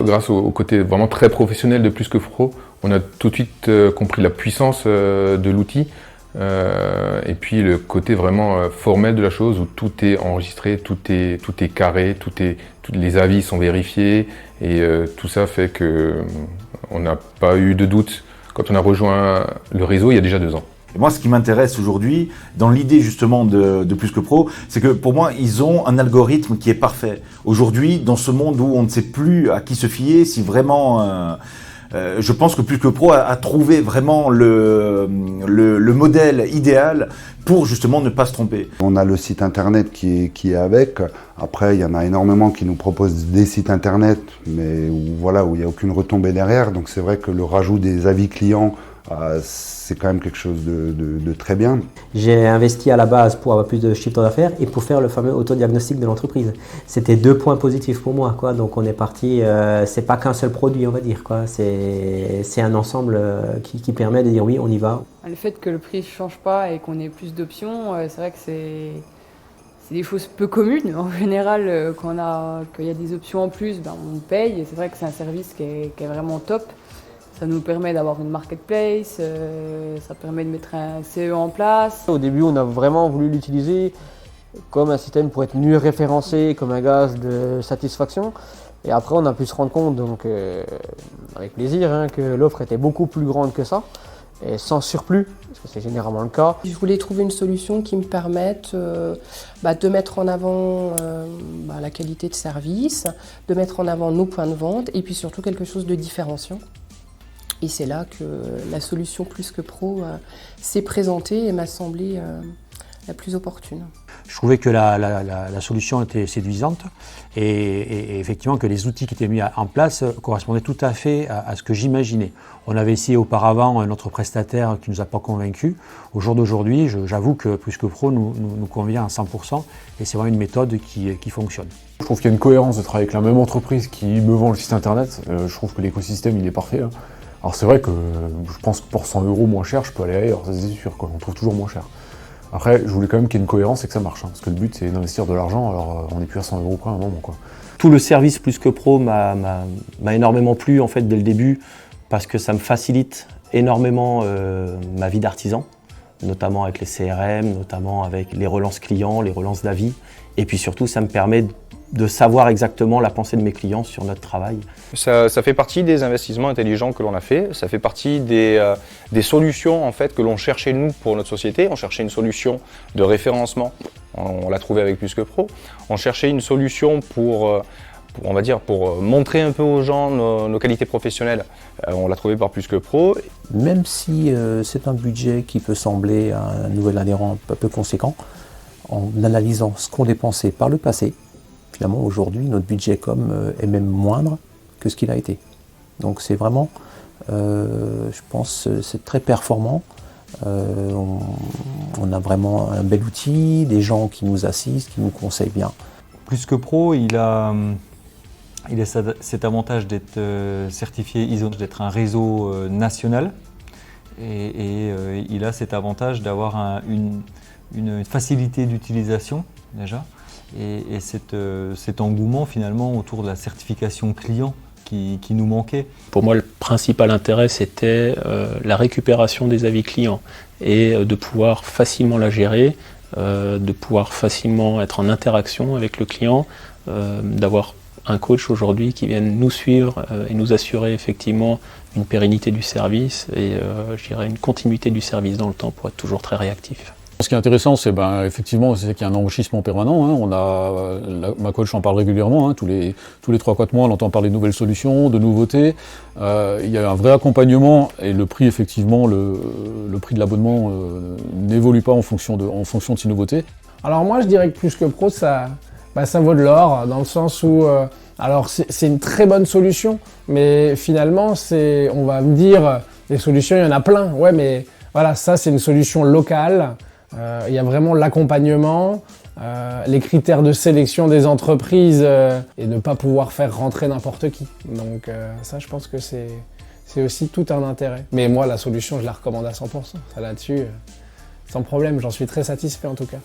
Grâce au côté vraiment très professionnel de Plus que Pro, on a tout de suite compris la puissance de l'outil et puis le côté vraiment formel de la chose où tout est enregistré, tout est carré, tous les avis sont vérifiés et tout ça fait qu'on n'a pas eu de doute quand on a rejoint le réseau il y a déjà 2 ans. Et moi, ce qui m'intéresse aujourd'hui, dans l'idée justement de Plus que Pro, c'est que pour moi, ils ont un algorithme qui est parfait. Aujourd'hui, dans ce monde où on ne sait plus à qui se fier, si vraiment... je pense que Plus que Pro a trouvé vraiment le modèle idéal pour justement ne pas se tromper. On a le site internet qui est avec. Après, il y en a énormément qui nous proposent des sites internet, mais où il n'y a aucune retombée derrière. Donc c'est vrai que le rajout des avis clients, c'est quand même quelque chose de très bien. J'ai investi à la base pour avoir plus de chiffre d'affaires et pour faire le fameux autodiagnostic de l'entreprise. C'était 2 points positifs pour moi, quoi. Donc on est parti, c'est pas qu'un seul produit, on va dire, quoi. C'est un ensemble qui permet de dire oui, on y va. Le fait que le prix ne change pas et qu'on ait plus d'options, c'est vrai que c'est des choses peu communes. En général, qu'il y a des options en plus, on paye et c'est vrai que c'est un service qui est vraiment top. Ça nous permet d'avoir une marketplace, ça permet de mettre un CE en place. Au début, on a vraiment voulu l'utiliser comme un système pour être mieux référencé, comme un gage de satisfaction. Et après, on a pu se rendre compte, donc, avec plaisir, que l'offre était beaucoup plus grande que ça, et sans surplus, parce que c'est généralement le cas. Je voulais trouver une solution qui me permette de mettre en avant la qualité de service, de mettre en avant nos points de vente, et puis surtout quelque chose de différenciant. Et c'est là que la solution Plus que Pro s'est présentée et m'a semblé la plus opportune. Je trouvais que la solution était séduisante et effectivement que les outils qui étaient mis en place correspondaient tout à fait à ce que j'imaginais. On avait essayé auparavant un autre prestataire qui ne nous a pas convaincus. Au jour d'aujourd'hui, j'avoue que Plus que Pro nous convient à 100% et c'est vraiment une méthode qui fonctionne. Je trouve qu'il y a une cohérence de travailler avec la même entreprise qui me vend le site internet. Je trouve que l'écosystème il est parfait. Alors c'est vrai que je pense que pour 100 € moins cher, je peux aller ailleurs, ça c'est sûr, on trouve toujours moins cher. Après, je voulais quand même qu'il y ait une cohérence et que ça marche, parce que le but c'est d'investir de l'argent, alors on n'est plus à 100 € près à un moment, quoi. Tout le service Plus que Pro m'a énormément plu en fait dès le début, parce que ça me facilite énormément ma vie d'artisan, notamment avec les CRM, notamment avec les relances clients, les relances d'avis, et puis surtout ça me permet de savoir exactement la pensée de mes clients sur notre travail. Ça fait partie des investissements intelligents que l'on a fait, ça fait partie des solutions en fait, que l'on cherchait nous pour notre société. On cherchait une solution de référencement, on l'a trouvé avec Plus que Pro. On cherchait une solution pour montrer un peu aux gens nos qualités professionnelles, on l'a trouvé par Plus que Pro. Même si c'est un budget qui peut sembler à un nouvel adhérent un peu conséquent, en analysant ce qu'on dépensait par le passé, finalement aujourd'hui notre budget com est même moindre que ce qu'il a été. Donc c'est vraiment, je pense, c'est très performant. On a vraiment un bel outil, des gens qui nous assistent, qui nous conseillent bien. Plus que Pro, il a cet avantage d'être certifié ISO, d'être un réseau national et il a cet avantage d'avoir une facilité d'utilisation déjà et cet engouement finalement autour de la certification client qui nous manquait. Pour moi, le principal intérêt, c'était la récupération des avis clients et de pouvoir facilement la gérer, de pouvoir facilement être en interaction avec le client, d'avoir un coach aujourd'hui qui vienne nous suivre et nous assurer effectivement une pérennité du service et je dirais une continuité du service dans le temps pour être toujours très réactif. Ce qui est intéressant, c'est effectivement qu'il y a un enrichissement permanent. Ma coach en parle régulièrement. Tous les 3-4 mois, on entend parler de nouvelles solutions, de nouveautés. Il y a un vrai accompagnement et le prix, effectivement, le prix de l'abonnement n'évolue pas en fonction de ces nouveautés. Alors moi, je dirais que Plus que Pro, ça vaut de l'or, dans le sens où alors c'est une très bonne solution, mais finalement, on va me dire, des solutions, il y en a plein. Ouais, mais voilà, ça, c'est une solution locale. Il y a vraiment l'accompagnement, les critères de sélection des entreprises et ne pas pouvoir faire rentrer n'importe qui. Donc ça, je pense que c'est aussi tout un intérêt. Mais moi, la solution, je la recommande à 100%. Ça là-dessus, sans problème, j'en suis très satisfait en tout cas.